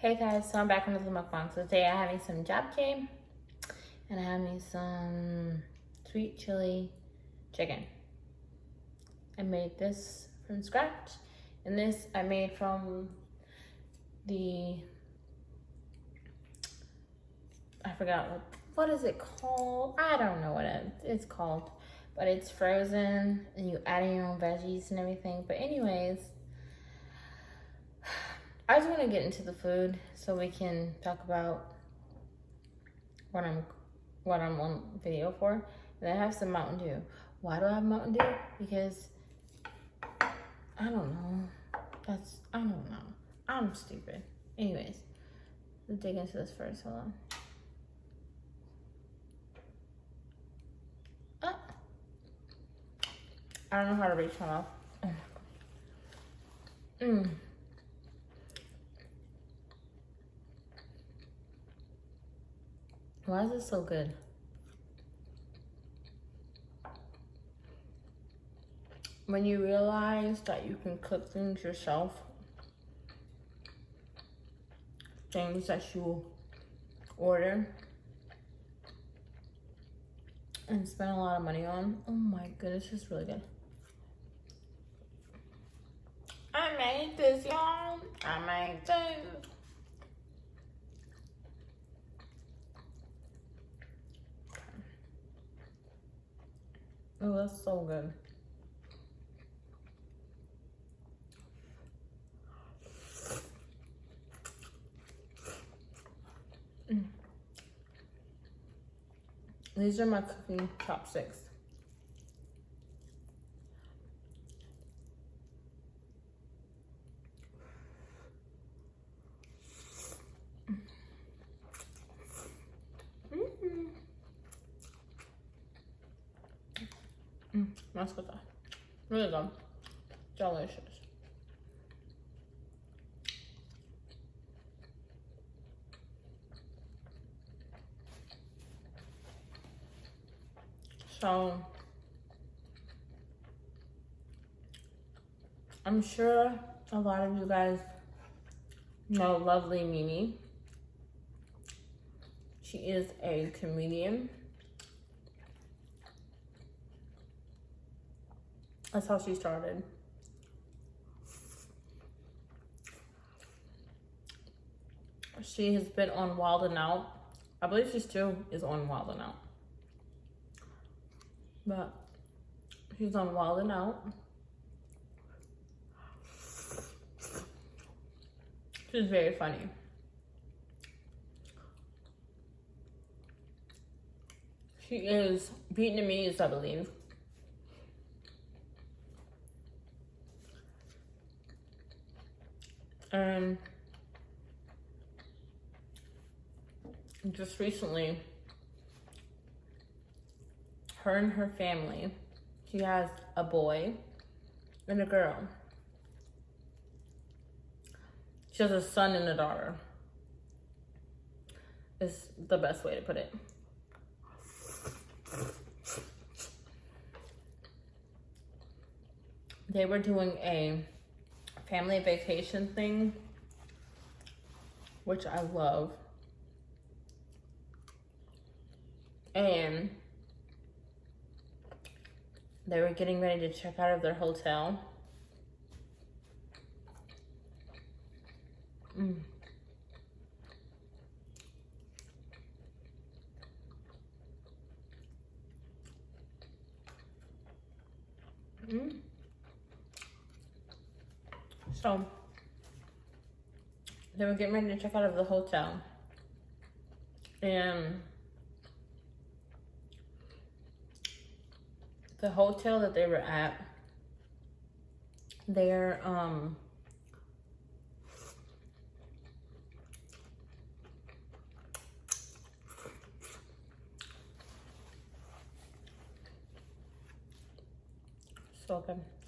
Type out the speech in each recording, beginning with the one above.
Hey guys, so I'm back on the mukbang. So today I have me some japchae and I have me some sweet chili chicken. I made this from scratch, and this I made from I forgot what is it called? I don't know what it's called, but it's frozen and you add in your own veggies and everything. But anyways, I just want to get into the food so we can talk about what I'm on video for. And I have some Mountain Dew. Why do I have Mountain Dew? Because I don't know. I don't know. I'm stupid. Anyways, let's dig into this first. Hold on. Ah. I don't know how to reach one off. Why is this so good? When you realize that you can cook things yourself, things that you order and spend a lot of money on, oh my goodness, it's really good. I made this, y'all. I made this. Oh, that's so good. These are my cooking chopsticks. That's good. Really good. Delicious. So, I'm sure a lot of you guys know Lovely Mimi. She is a comedian. That's how she started. She has been on Wild 'N Out. I believe she still is on Wild 'N Out. But she's on Wild 'N Out. She's very funny. She is Vietnamese, I believe. And just recently, her and her family, she has a boy and a girl. She has a son and a daughter. Is the best way to put it. They were doing a family vacation thing, which I love. And they were getting ready to check out of their hotel. So they were getting ready to check out of the hotel, and the hotel that they were at, their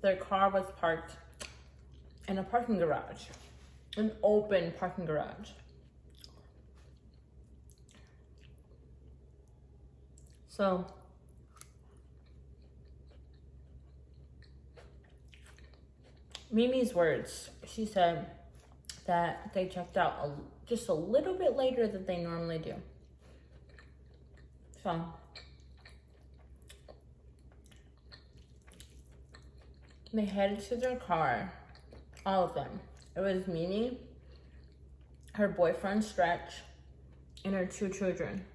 their car was parked in a parking garage, an open parking garage. So Mimi's words, she said that they checked out just a little bit later than they normally do. So they headed to their car, all of them. It was Mimi, her boyfriend Stretch, and her 2 children.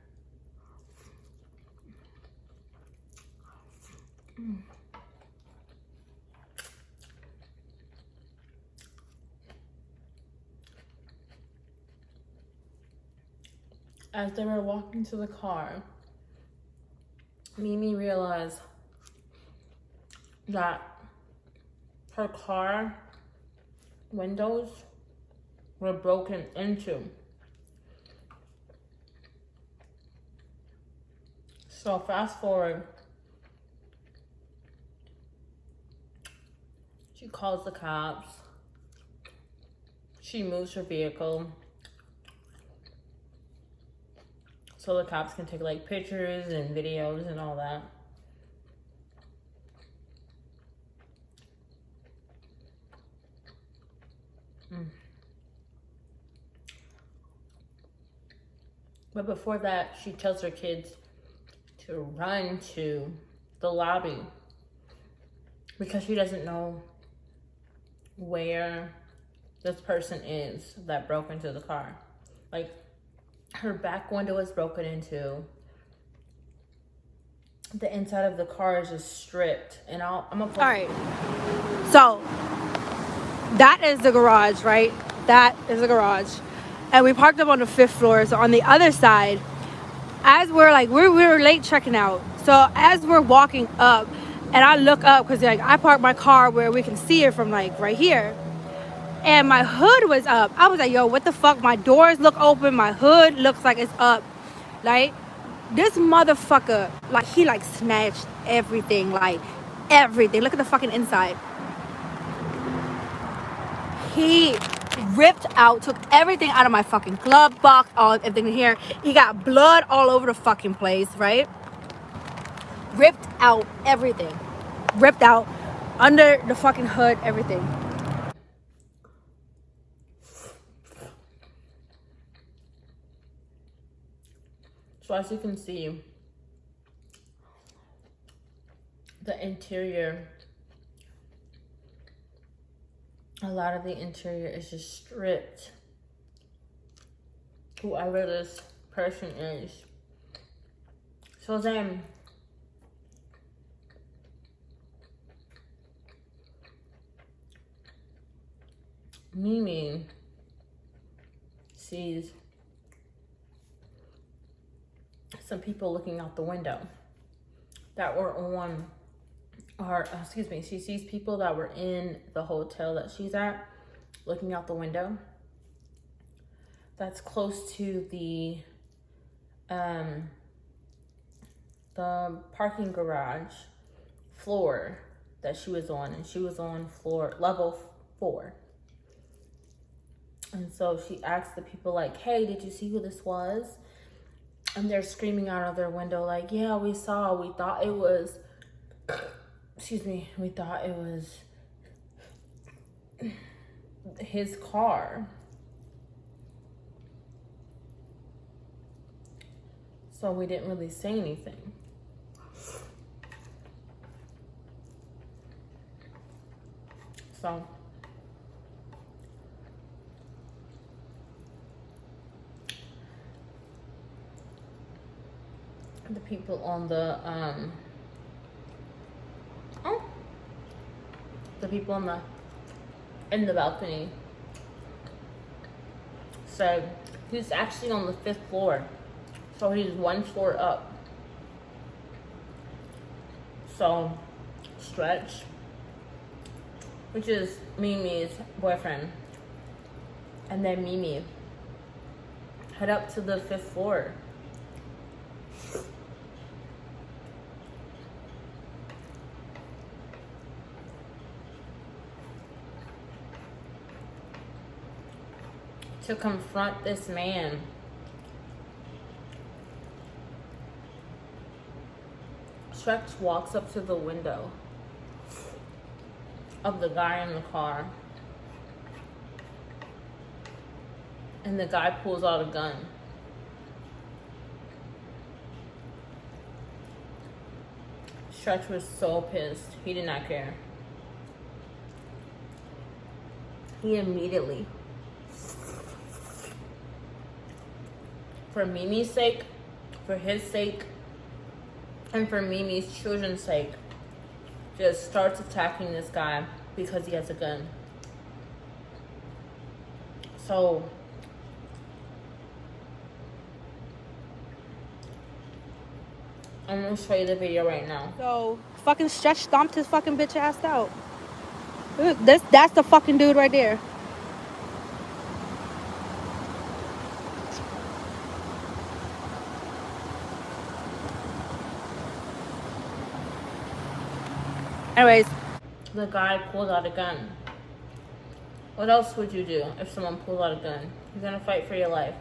As they were walking to the car, Mimi realized that her car windows were broken into. So fast forward, she calls the cops. She moves her vehicle so the cops can take like pictures and videos and all that. But before that, she tells her kids to run to the lobby because she doesn't know where this person is that broke into the car. Like, her back window is broken into. The inside of the car is just stripped. And I'm gonna all right, so that is the garage, right? That is the garage, and we parked up on the 5th floor. So on the other side, as we're like we were late checking out, so as we're walking up, and I look up because like I parked my car where we can see it from like right here, and my hood was up. I was like, yo, what the fuck? My doors look open, my hood looks like it's up. Like, this motherfucker, like, he like snatched everything, like everything. Look at the fucking inside. He ripped out, took everything out of my fucking glove box, all everything in here. He got blood all over the fucking place, right? Ripped out everything. Ripped out under the fucking hood, everything. So as you can see, the interior, a lot of the interior is just stripped. Whoever this person is. So then Mimi sees some people looking out the window that were on, or excuse me, she sees people that were in the hotel that she's at looking out the window that's close to the parking garage floor that she was on, and she was on level 4. And so she asked the people like, hey, did you see who this was? And they're screaming out of their window like, yeah, we saw. We thought it was, excuse me, we thought it was his car. So we didn't really say anything. So the people on the people in the balcony said he's actually on the 5th floor, so he's 1 floor up. So Stretch, which is Mimi's boyfriend, and then Mimi head up to the 5th floor. To confront this man. Stretch walks up to the window of the guy in the car and the guy pulls out a gun. Stretch was so pissed. He did not care. He immediately, for Mimi's sake, for his sake, and for Mimi's children's sake, just starts attacking this guy because he has a gun. So, I'm gonna show you the video right now. So fucking Stretch stomped his fucking bitch ass out. Look, that's the fucking dude right there. Anyways, The guy pulled out a gun. What else would you do if someone pulled out a gun? You're gonna fight for your life.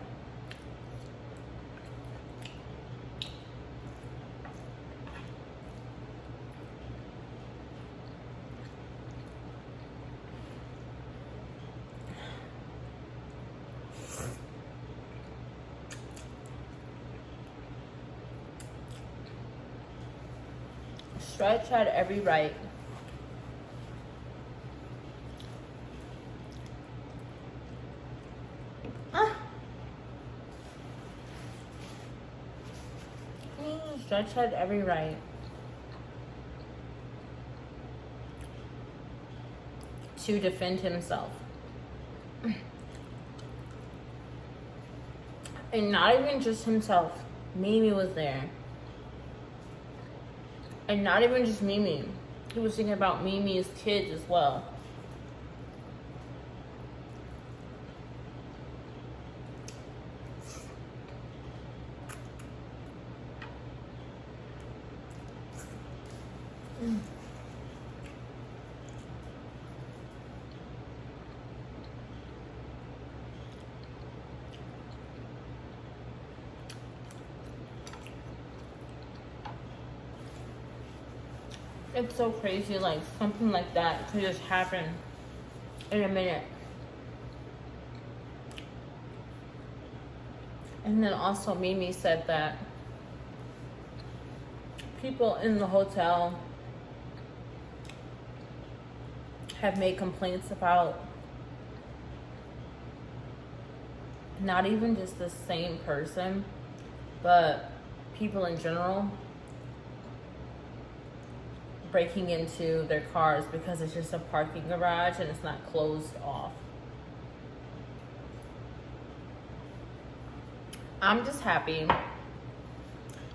Stretch had every right Stretch had every right to defend himself. And not even just himself. Mimi was there. And not even just Mimi. He was thinking about Mimi's kids as well. It's so crazy, like something like that could just happen in a minute. And then also Mimi said that people in the hotel have made complaints about not even just the same person, but people in general breaking into their cars because it's just a parking garage and it's not closed off. I'm just happy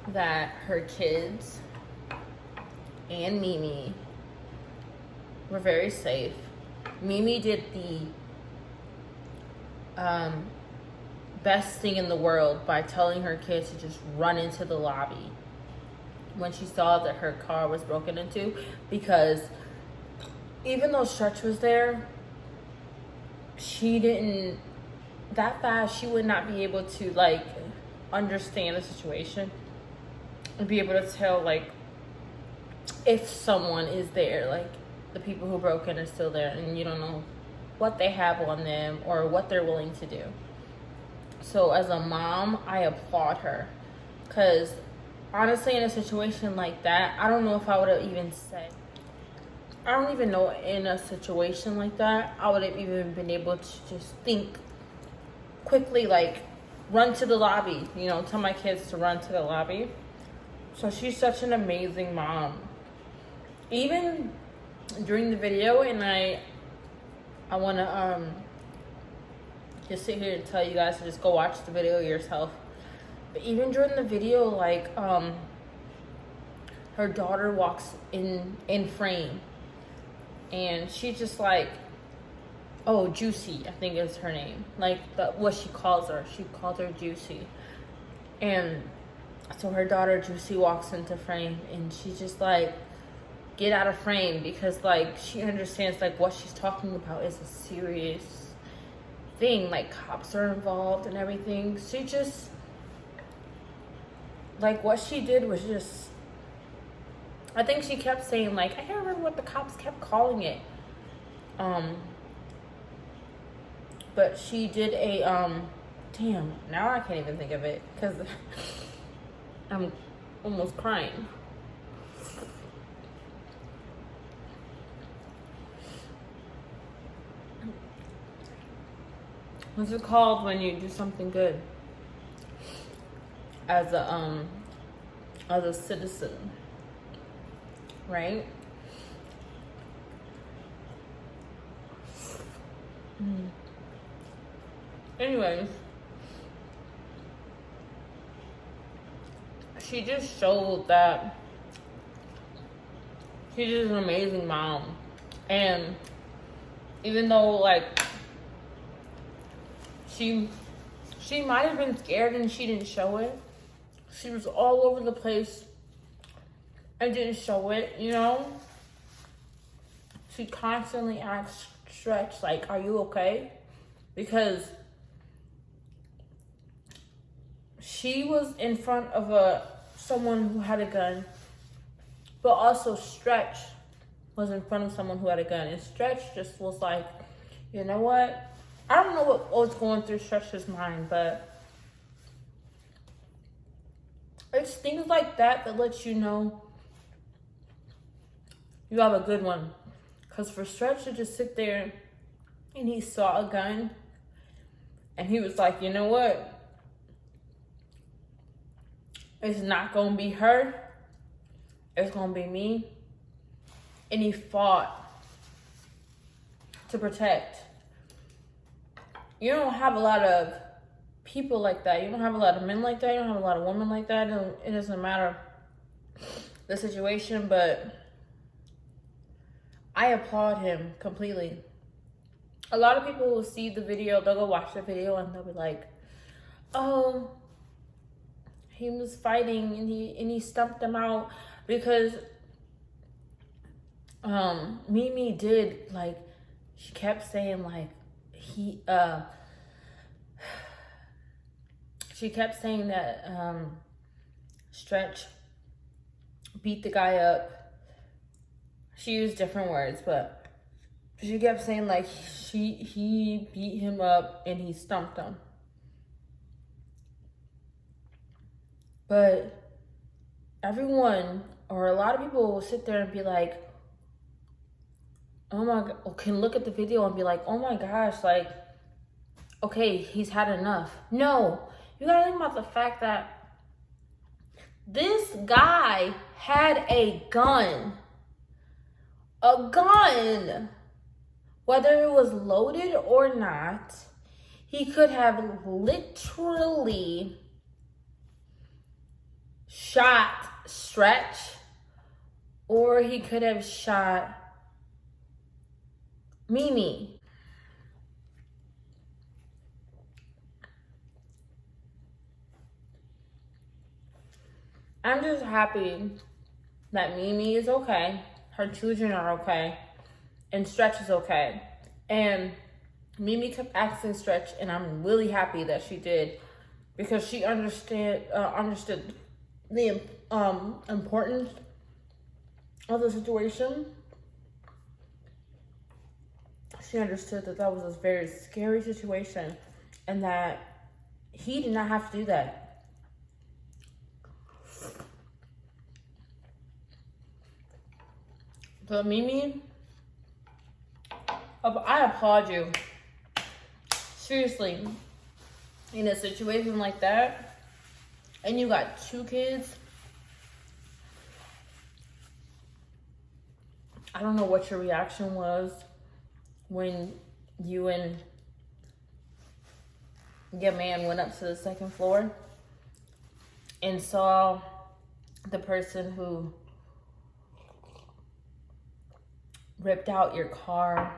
that her kids and Mimi were very safe. Mimi did the best thing in the world by telling her kids to just run into the lobby when she saw that her car was broken into, because even though Stretch was there, she didn't, that fast, she would not be able to like understand the situation and be able to tell like if someone is there, like the people who broke in are still there and you don't know what they have on them or what they're willing to do. So as a mom, I applaud her, because honestly, in a situation like that, I don't know if I would have even said, I don't even know in a situation like that, I would have even been able to just think quickly, like run to the lobby, you know, tell my kids to run to the lobby. So she's such an amazing mom. Even during the video, and I want to just sit here and tell you guys to just go watch the video yourself. But even during the video, like, her daughter walks in frame, and she just like, oh, Juicy, I think is her name. Like, what she calls her. She called her Juicy. And so her daughter, Juicy, walks into frame, and she's just like, get out of frame, because, like, she understands, like, what she's talking about is a serious thing. Like, cops are involved and everything. She just, like, what she did was just, I think she kept saying, like, I can't remember what the cops kept calling it. But she did a Damn, now I can't even think of it because I'm almost crying. What's it called when you do something good as a citizen, right? Anyways, she just showed that she's just an amazing mom. And even though, like, she might have been scared and she didn't show it, she was all over the place and didn't show it, you know? She constantly asked Stretch, like, are you okay? Because she was in front of someone who had a gun, but also Stretch was in front of someone who had a gun. And Stretch just was like, you know what? I don't know what was going through Stretch's mind, but it's things like that that lets you know you have a good one. Because for Stretch to just sit there and he saw a gun and he was like, you know what? It's not going to be her. It's going to be me. And he fought to protect. You don't have a lot of people like that. You don't have a lot of men like that. You don't have a lot of women like that. It doesn't matter the situation, but I applaud him completely. A lot of people will see the video, they'll go watch the video and they'll be like, oh, he was fighting and he stumped him out because Mimi did, like, she kept saying, like, she kept saying that Stretch beat the guy up. She used different words, but she kept saying, like, he beat him up and he stumped him. But everyone, or a lot of people, will sit there and be like, oh my God, or can look at the video and be like, oh my gosh, like, okay, he's had enough. No, you gotta think about the fact that this guy had a gun. A gun. Whether it was loaded or not, he could have literally shot Stretch, or he could have shot Mimi. I'm just happy that Mimi is okay, her children are okay, and Stretch is okay. And Mimi kept asking Stretch, and I'm really happy that she did, because she understood the importance of the situation. She understood that that was a very scary situation and that he did not have to do that. But Mimi, I applaud you. Seriously, in a situation like that, and you got 2 kids, I don't know what your reaction was when you and your man went up to the 2nd floor and saw the person who ripped out your car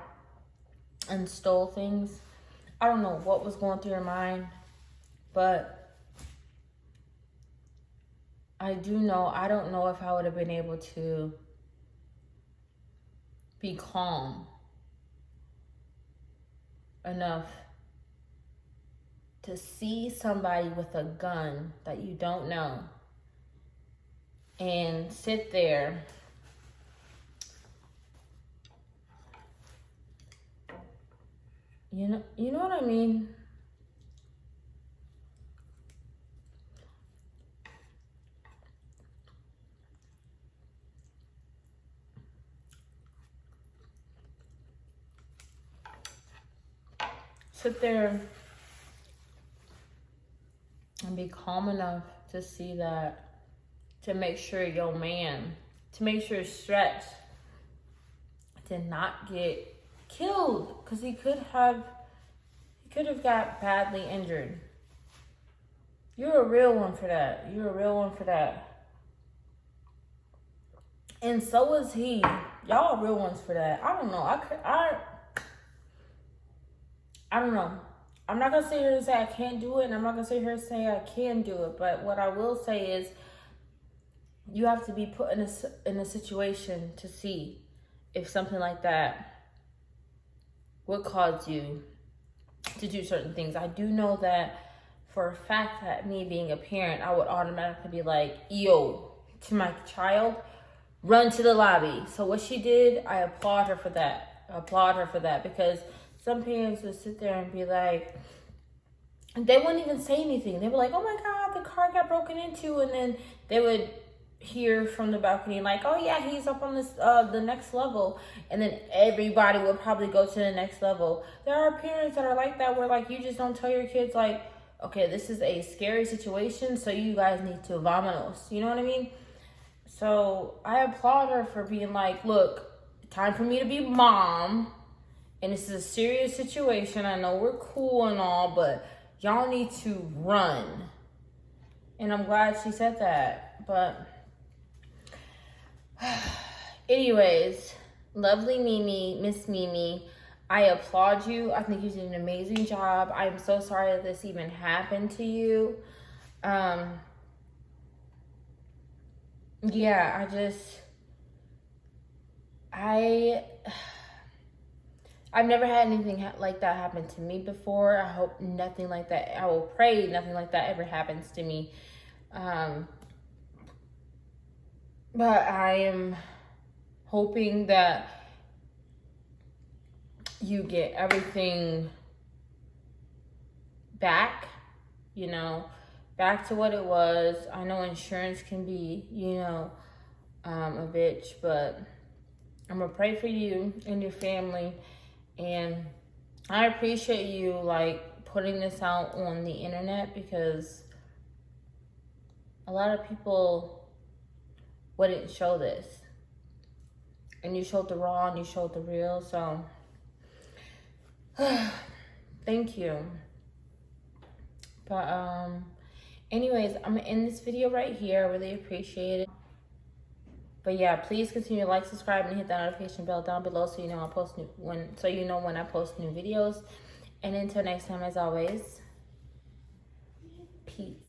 and stole things. I don't know what was going through your mind, but I don't know if I would have been able to be calm enough to see somebody with a gun that you don't know and sit there you know what I mean? sit there and be calm enough to see that, to make sure your man, to make sure Stretch did not get killed, because he could have got badly injured. You're a real one for that. You're a real one for that. And so is he. Y'all are real ones for that. I don't know. I don't know. I'm not going to sit here and say I can't do it, and I'm not going to sit here and say I can do it. But what I will say is you have to be put in a situation to see if something like that would cause you to do certain things. I do know that for a fact that me being a parent, I would automatically be like, yo, to my child, run to the lobby. So what she did, I applaud her for that. Because some parents would sit there and be like, they wouldn't even say anything. They were like, oh my God, the car got broken into. And then they would hear from the balcony like, oh yeah, he's up on this the next level, and then everybody would probably go to the next level. There are parents that are like that, where like you just don't tell your kids like, okay, this is a scary situation, so you guys need to vamonos. You know what I mean? So I applaud her for being like, look, time for me to be mom, and this is a serious situation. I know we're cool and all, but y'all need to run. And I'm glad she said that. But anyways, lovely Mimi, Miss Mimi, I applaud you. I think you did an amazing job. I'm so sorry that this even happened to you. Yeah, I've never had anything like that happen to me before. I hope nothing like that. I will pray nothing like that ever happens to me. But I am hoping that you get everything back, back to what it was. I know insurance can be, a bitch, but I'm gonna pray for you and your family. And I appreciate you like putting this out on the internet, because a lot of people wouldn't show this, and you showed the raw and you showed the real. So thank you. But anyways, I'm gonna end this video right here. I really appreciate it. But yeah, please continue to like, subscribe, and hit that notification bell down below so you know when I post new videos. And until next time, as always, peace.